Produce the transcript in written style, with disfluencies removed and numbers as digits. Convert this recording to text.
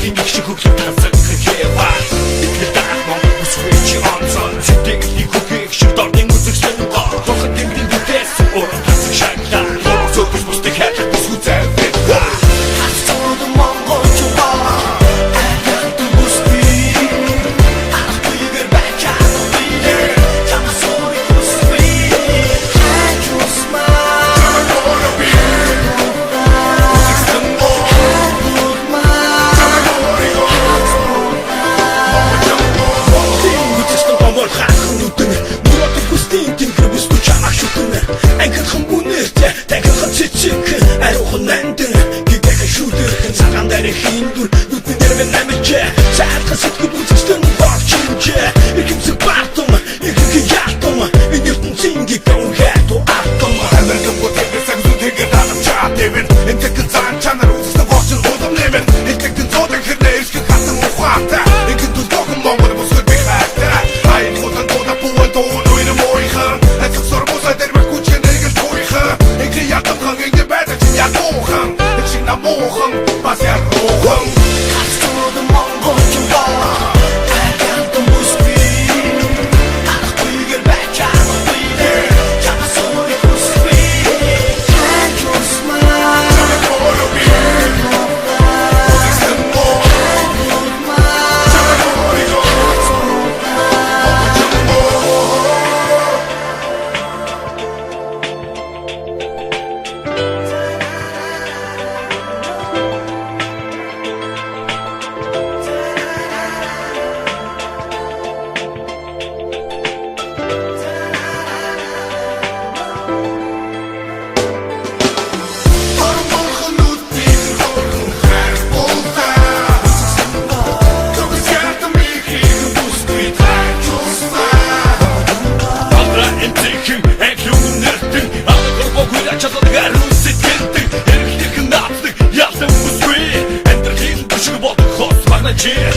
Энтерхийн их шиг хөглөв тансаг хэваа Итгэдэг Монгол бүсгүй онцон Сэтгэлийн хөгийг шиг дорны үзэгсэн гоо Хохот гэмрийн бүтээс өөрөө тансаг шагнаа Лорог зөтөс бустыг хайрлах бүсгүй зайвдаг Хасцууд Монгол чугаа Айгалтын бүсгүй Ахтыгэр бачаа Чамасори бүсгүй Хайчусма Хиндур нүдний нэрвэн намжээ цаатга сэтгэл үзэсгэлэн болчихжээ ихэмсэг бартум ихэнх яатум энэ ертөнцийн гэгэнхэту артум амэргэн бүтээгсэн зүтгэр таламжаа дэвэн энэ тэгэн цаан чанар үзэсгэлэн болчин удам нэмэн энэ тэгэн зоодын хэрнээ ирсгэн хатан ухаата ингэн түлдогон монгол бүсгэл би хайртай айн хутан тода буан тоон уйна мойхан хэцэг сор бусай дэрмэх күчгэн нэгэл тойхан ингэн ятам хан ингэн бэдэ чин ятохан экшин намохан бас ярохан Yeah.